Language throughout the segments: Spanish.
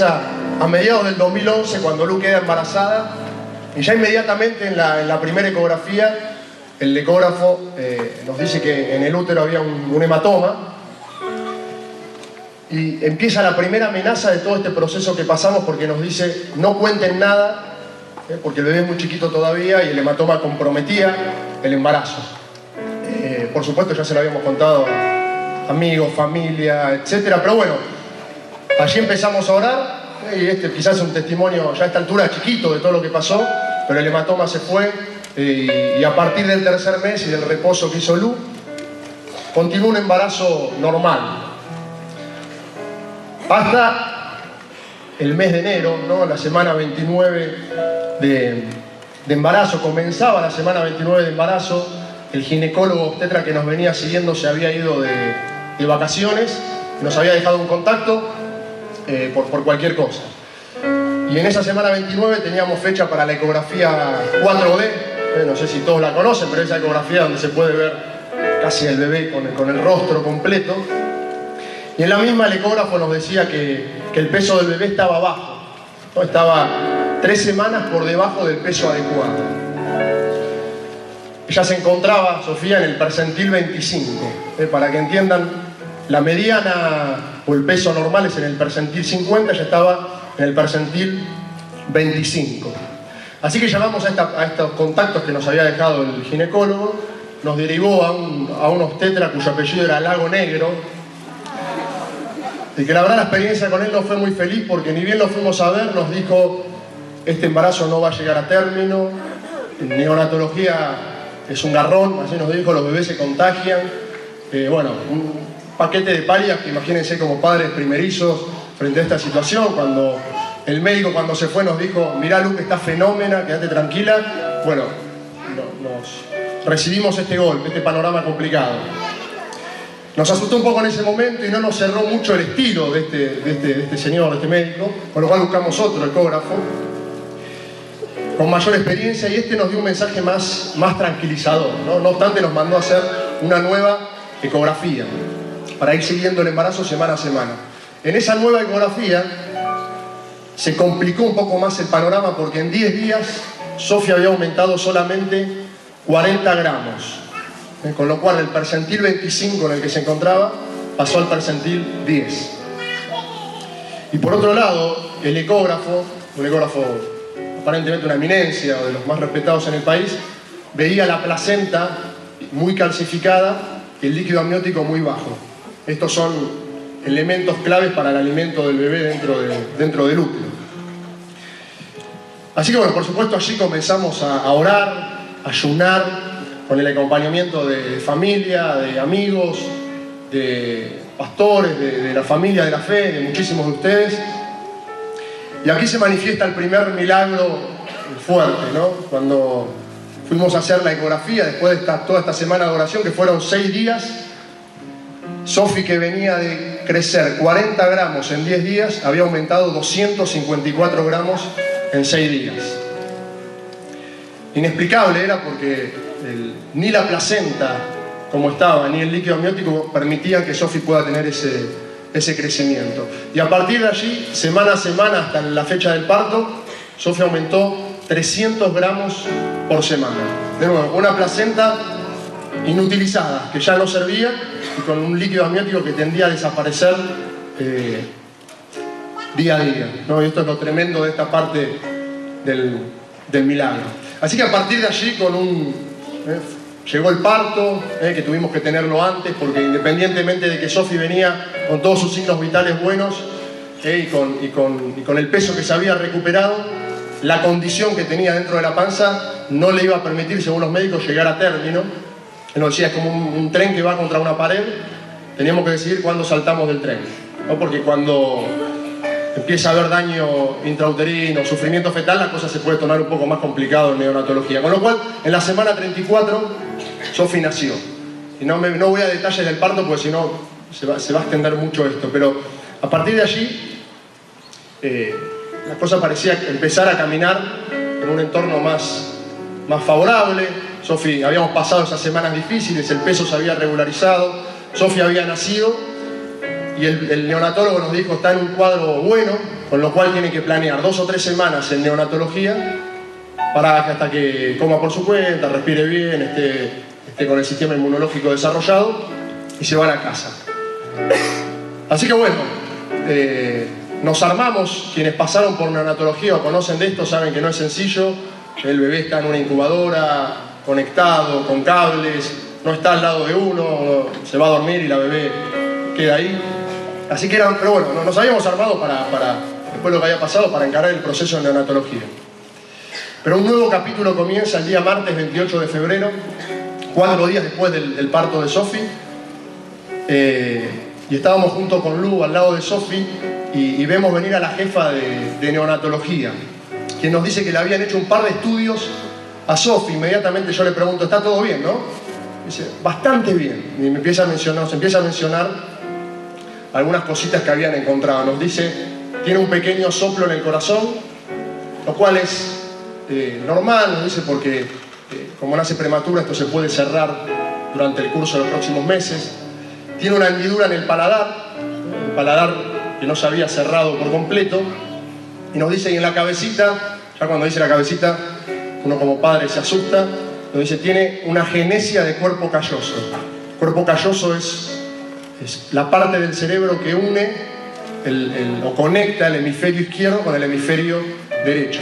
A mediados del 2011, cuando Lu queda embarazada, y ya inmediatamente en la primera ecografía, el ecógrafo nos dice que en el útero había un hematoma, y empieza la primera amenaza de todo este proceso que pasamos, porque nos dice: no cuenten nada, porque el bebé es muy chiquito todavía y el hematoma comprometía el embarazo. Por supuesto ya se lo habíamos contado a amigos, familia, etc. Pero bueno, allí empezamos a orar, y este quizás es un testimonio ya a esta altura chiquito de todo lo que pasó, pero el hematoma se fue, y a partir del tercer mes y del reposo que hizo Lu, continuó un embarazo normal. Hasta el mes de enero, ¿no? La semana 29 de embarazo, comenzaba la semana 29 de embarazo. El ginecólogo obstetra que nos venía siguiendo se había ido de vacaciones, nos había dejado un contacto por cualquier cosa. Y en esa semana 29 teníamos fecha para la ecografía 4D, no sé si todos la conocen, pero esa ecografía donde se puede ver casi el bebé con el rostro completo. Y en la misma el ecógrafo nos decía que el peso del bebé estaba bajo, ¿no? Estaba 3 semanas por debajo del peso adecuado. Ella se encontraba, Sofía, en el percentil 25. Para que entiendan, la mediana o el peso normal es en el percentil 50, ya estaba en el percentil 25. Así que llamamos a estos contactos que nos había dejado el ginecólogo, nos derivó a un obstetra cuyo apellido era Lago Negro, y que la verdad la experiencia con él no fue muy feliz, porque ni bien lo fuimos a ver, nos dijo: este embarazo no va a llegar a término, neonatología es un garrón, así nos dijo, los bebés se contagian. Bueno, un paquete de palias que imagínense como padres primerizos frente a esta situación. Cuando el médico, cuando se fue, nos dijo: mirá, Lu, que está fenómena, quédate tranquila. Bueno, recibimos este golpe, este panorama complicado. Nos asustó un poco en ese momento y no nos cerró mucho el estilo de este señor, de este médico, con lo cual buscamos otro ecógrafo con mayor experiencia, y este nos dio un mensaje más tranquilizador, ¿no? No obstante, nos mandó a hacer una nueva ecografía para ir siguiendo el embarazo semana a semana. En esa nueva ecografía se complicó un poco más el panorama, porque en 10 días Sofía había aumentado solamente 40 gramos. Con lo cual el percentil 25 en el que se encontraba pasó al percentil 10. Y por otro lado, el ecógrafo, un ecógrafo aparentemente una eminencia, o de los más respetados en el país, veía la placenta muy calcificada y el líquido amniótico muy bajo. Estos son elementos claves para el alimento del bebé dentro del útero. Así que bueno, por supuesto allí comenzamos a orar, a ayunar, con el acompañamiento de familia, de amigos, de pastores, de la familia de la fe, de muchísimos de ustedes. Y aquí se manifiesta el primer milagro fuerte, ¿no? Cuando fuimos a hacer la ecografía, después de toda esta semana de oración, que fueron 6 días, Sofi, que venía de crecer 40 gramos en 10 días, había aumentado 254 gramos en 6 días. Inexplicable era, porque ni la placenta como estaba, ni el líquido amniótico permitían que Sofi pueda tener ese crecimiento. Y a partir de allí, semana a semana, hasta la fecha del parto, Sofi aumentó 300 gramos por semana. De nuevo, una placenta inutilizada, que ya no servía, y con un líquido amniótico que tendía a desaparecer día a día, ¿no? Y esto es lo tremendo de esta parte del milagro. Así que a partir de allí, llegó el parto, que tuvimos que tenerlo antes, porque independientemente de que Sofi venía con todos sus signos vitales buenos, y con el peso que se había recuperado, la condición que tenía dentro de la panza no le iba a permitir, según los médicos, llegar a término. Él nos decía: es como un tren que va contra una pared, teníamos que decidir cuándo saltamos del tren, ¿no? Porque cuando empieza a haber daño intrauterino, sufrimiento fetal, la cosa se puede tornar un poco más complicado en neonatología. Con lo cual, en la semana 34, Sofi nació. Y no voy a detalles del parto, porque si no se va a extender mucho esto. Pero a partir de allí, la cosa parecía empezar a caminar en un entorno más favorable. Sofi, habíamos pasado esas semanas difíciles, el peso se había regularizado, Sofi había nacido, y el neonatólogo nos dijo está en un cuadro bueno, con lo cual tiene que planear 2 o 3 semanas en neonatología para hasta que coma por su cuenta, respire bien, esté con el sistema inmunológico desarrollado y se va a la casa. Así que bueno, nos armamos. Quienes pasaron por neonatología o conocen de esto saben que no es sencillo. El bebé está en una incubadora, conectado, con cables, no está al lado de uno, se va a dormir y la bebé queda ahí. Así que pero bueno, nos habíamos armado para después de lo que había pasado, para encarar el proceso de neonatología. Pero un nuevo capítulo comienza el día martes 28 de febrero, 4 días después del parto de Sofi. Y estábamos junto con Lu al lado de Sofi y vemos venir a la jefa de neonatología, quien nos dice que le habían hecho un par de estudios a Sofi. Inmediatamente yo le pregunto, ¿está todo bien, no? Dice, bastante bien. Y nos empieza a mencionar algunas cositas que habían encontrado. Nos dice, tiene un pequeño soplo en el corazón, lo cual es normal, nos dice, porque como nace prematura esto se puede cerrar durante el curso de los próximos meses. Tiene una hendidura en el paladar que no se había cerrado por completo, y nos dice, y en la cabecita, ya cuando dice la cabecita, uno como padre se asusta, nos dice, tiene una genesia de cuerpo calloso. Cuerpo calloso es la parte del cerebro que une o conecta el hemisferio izquierdo con el hemisferio derecho.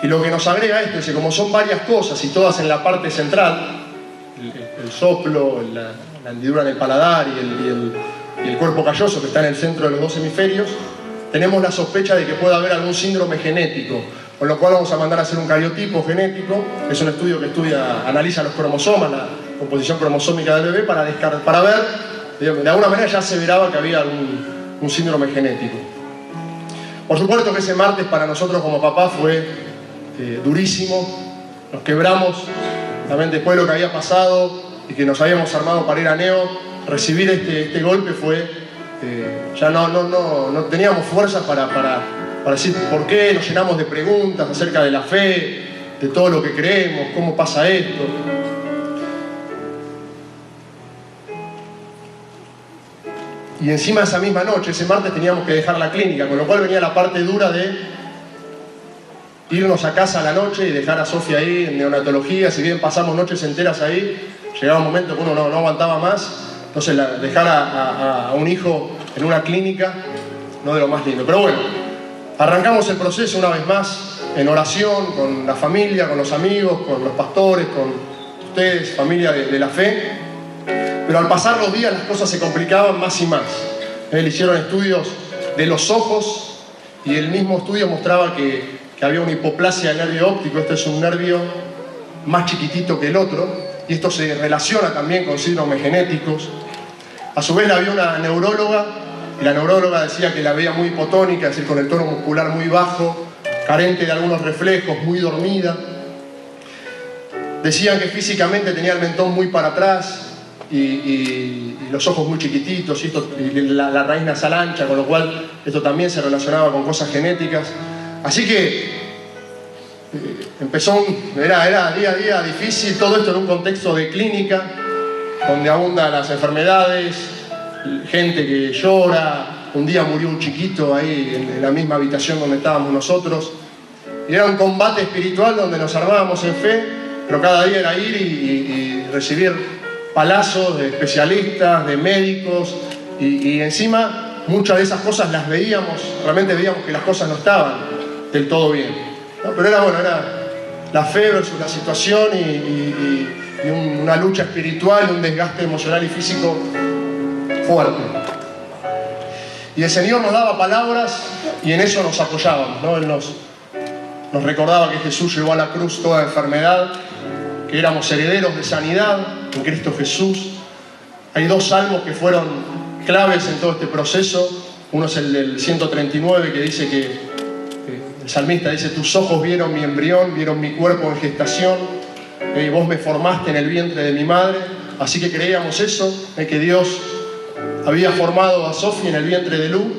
Y lo que nos agrega esto es que como son varias cosas y todas en la parte central, el soplo, la hendidura en el paladar y el cuerpo calloso que está en el centro de los 2 hemisferios, tenemos la sospecha de que pueda haber algún síndrome genético, con lo cual vamos a mandar a hacer un cariotipo genético. Es un estudio que analiza los cromosomas, la composición cromosómica del bebé, para ver, de alguna manera ya aseveraba que había un síndrome genético. Por supuesto que ese martes para nosotros como papás fue durísimo. Nos quebramos también después de lo que había pasado y que nos habíamos armado para ir a Neo. Recibir este golpe fue, ya no teníamos fuerzas para decir por qué. Nos llenamos de preguntas acerca de la fe, de todo lo que creemos, cómo pasa esto. Y encima esa misma noche, ese martes, teníamos que dejar la clínica, con lo cual venía la parte dura de irnos a casa a la noche y dejar a Sofía ahí en neonatología. Si bien pasamos noches enteras ahí, llegaba un momento que uno no aguantaba más. Entonces dejar a un hijo en una clínica, no de lo más lindo. Pero bueno, arrancamos el proceso una vez más en oración, con la familia, con los amigos, con los pastores, con ustedes, familia de la fe. Pero al pasar los días las cosas se complicaban más y más. Le hicieron estudios de los ojos y el mismo estudio mostraba que había una hipoplasia del nervio óptico. Este es un nervio más chiquitito que el otro y esto se relaciona también con síndromes genéticos. A su vez la vio una neuróloga y la neuróloga decía que la veía muy hipotónica, es decir, con el tono muscular muy bajo, carente de algunos reflejos, muy dormida. Decían que físicamente tenía el mentón muy para atrás y los ojos muy chiquititos y la raíz nasal ancha, con lo cual esto también se relacionaba con cosas genéticas. Así que era día a día difícil, todo esto en un contexto de clínica, donde abundan las enfermedades, gente que llora. Un día murió un chiquito ahí en la misma habitación donde estábamos nosotros. Y era un combate espiritual donde nos armábamos en fe, pero cada día era ir y recibir palazos de especialistas, de médicos, y encima muchas de esas cosas las veíamos, realmente veíamos que las cosas no estaban del todo bien, ¿no? Pero era la fe versus la situación y una lucha espiritual, un desgaste emocional y físico fuerte. Y el Señor nos daba palabras y en eso nos apoyábamos, ¿no? Él nos recordaba que Jesús llevó a la cruz toda enfermedad, que éramos herederos de sanidad en Cristo Jesús. Hay 2 salmos que fueron claves en todo este proceso. Uno es el del 139, que dice que el salmista dice: tus ojos vieron mi embrión, vieron mi cuerpo en gestación, y vos me formaste en el vientre de mi madre. Así que creíamos eso, que Dios había formado a Sofía en el vientre de Lu.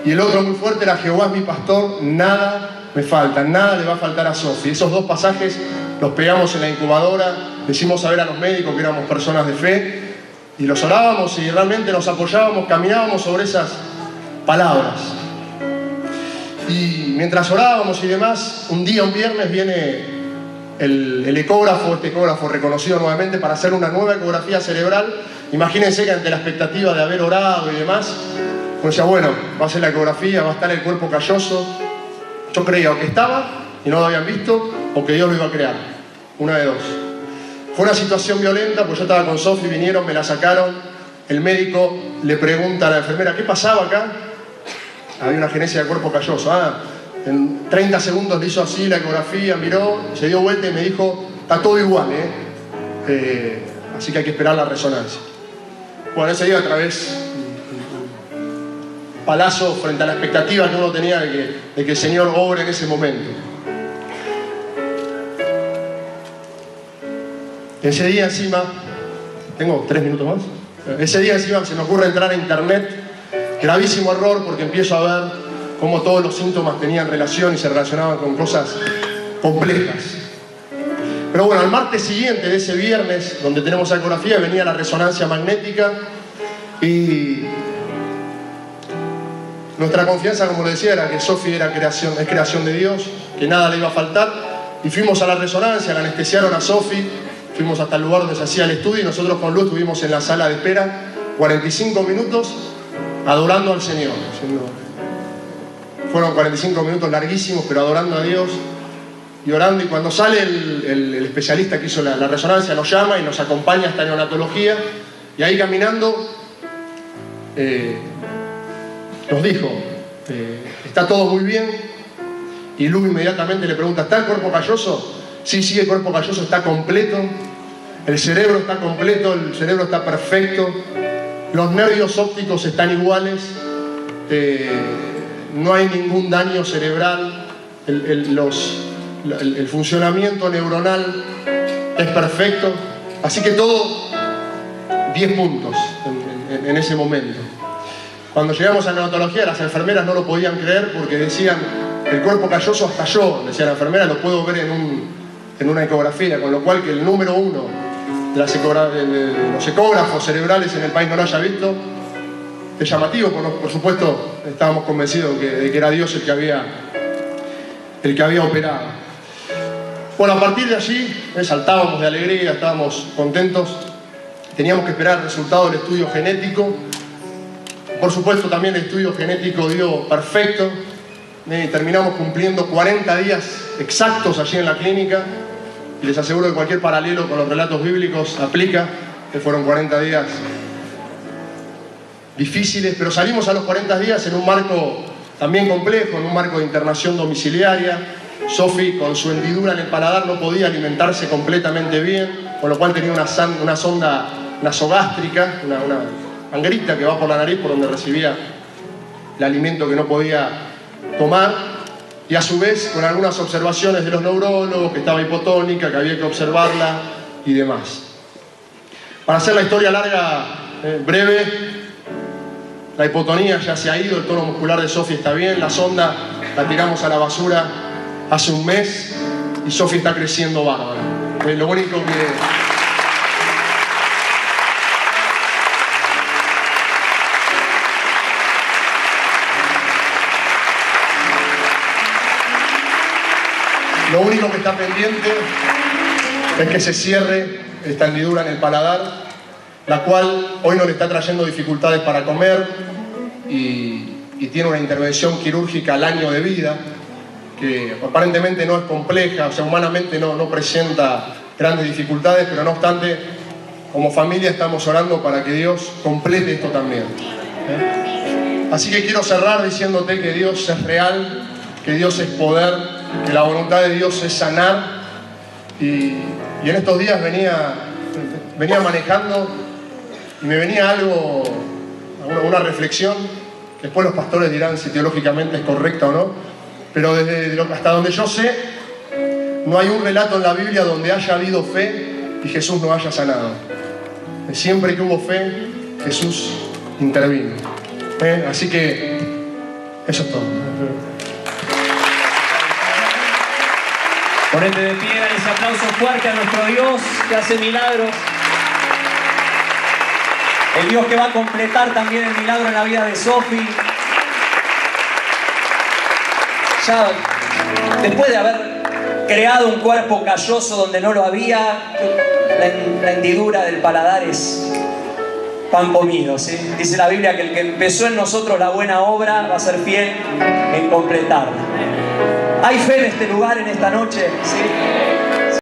Y el otro muy fuerte era: Jehová es mi pastor, nada me falta, nada le va a faltar a Sofía. Esos 2 pasajes los pegamos en la incubadora, decimos saber a los médicos que éramos personas de fe, Y los orábamos y realmente nos apoyábamos, caminábamos sobre esas palabras. Y mientras orábamos y demás, un viernes, viene el ecógrafo, este ecógrafo reconocido nuevamente para hacer una nueva ecografía cerebral. Imagínense que ante la expectativa de haber orado y demás, pues decía, bueno, va a ser la ecografía, va a estar el cuerpo calloso. Yo creía o que estaba y no lo habían visto, o que Dios lo iba a crear. Una de dos. Fue una situación violenta, pues yo estaba con Sofi, vinieron, me la sacaron. El médico le pregunta a la enfermera, ¿qué pasaba acá? Había una agenesia de cuerpo calloso. En 30 segundos le hizo así la ecografía, miró, se dio vuelta y me dijo, está todo igual, así que hay que esperar la resonancia. Bueno, ese día otra vez palazo frente a la expectativa que uno tenía de que el Señor obre en ese momento. Ese día encima, tengo 3 minutos más, ese día encima se me ocurre entrar a internet, gravísimo error porque empiezo a ver cómo todos los síntomas tenían relación y se relacionaban con cosas complejas. Pero bueno, al martes siguiente de ese viernes, donde tenemos ecografía, venía la resonancia magnética y nuestra confianza, como le decía, era que Sofi es creación de Dios, que nada le iba a faltar. Y fuimos a la resonancia, la anestesiaron a Sofi, fuimos hasta el lugar donde se hacía el estudio y nosotros con Luz estuvimos en la sala de espera 45 minutos adorando al Señor. Fueron 45 minutos larguísimos, pero adorando a Dios y orando. Y cuando sale el especialista que hizo la resonancia, nos llama y nos acompaña hasta neonatología. Y ahí caminando nos dijo, está todo muy bien. Y Lu inmediatamente le pregunta, ¿está el cuerpo calloso? Sí, el cuerpo calloso está completo. El cerebro está completo, el cerebro está perfecto. Los nervios ópticos están iguales. No hay ningún daño cerebral. El funcionamiento neuronal es perfecto. Así que todo 10 puntos en ese momento. Cuando llegamos a neonatología, las enfermeras no lo podían creer porque decían, el cuerpo calloso hasta yo, decía la enfermera, lo puedo ver en una ecografía, con lo cual que el número 1 de los ecógrafos cerebrales en el país no lo haya visto, es llamativo. Por supuesto, estábamos convencidos de que era Dios el que había operado. Bueno, a partir de allí, saltábamos de alegría, estábamos contentos. Teníamos que esperar el resultado del estudio genético. Por supuesto, también el estudio genético dio perfecto. Terminamos cumpliendo 40 días exactos allí en la clínica. Y les aseguro que cualquier paralelo con los relatos bíblicos aplica, que fueron 40 días difíciles, pero salimos a los 40 días en un marco también complejo, en un marco de internación domiciliaria. Sofi, con su hendidura en el paladar, no podía alimentarse completamente bien, con lo cual tenía una sonda nasogástrica, una manguerita que va por la nariz, por donde recibía el alimento que no podía tomar. Y a su vez, con algunas observaciones de los neurólogos, que estaba hipotónica, que había que observarla y demás. Para hacer la historia larga, breve, la hipotonía ya se ha ido, el tono muscular de Sofi está bien, la sonda la tiramos a la basura hace un mes y Sofi está creciendo bárbaro. Lo único que... Lo único que está pendiente es que se cierre esta hendidura en el paladar, la cual hoy no le está trayendo dificultades para comer y tiene una intervención quirúrgica al año de vida, que aparentemente no es compleja, o sea, humanamente no presenta grandes dificultades, pero no obstante, como familia estamos orando para que Dios complete esto también. Así que quiero cerrar diciéndote que Dios es real, que Dios es poder, que la voluntad de Dios es sanar. Y en estos días venía manejando y me venía una reflexión. Después los pastores dirán si teológicamente es correcta o no, pero hasta donde yo sé, no hay un relato en la Biblia donde haya habido fe y Jesús no haya sanado. Siempre que hubo fe, Jesús intervino. Así que eso es todo. Ponete de pie, ese aplauso fuerte a nuestro Dios que hace milagros. El Dios que va a completar también el milagro en la vida de Sofi. Ya después de haber creado un cuerpo calloso donde no lo había, la hendidura del paladar es pan comido, ¿sí? Dice la Biblia que el que empezó en nosotros la buena obra va a ser fiel en completarla. Hay fe en este lugar, en esta noche, ¿sí?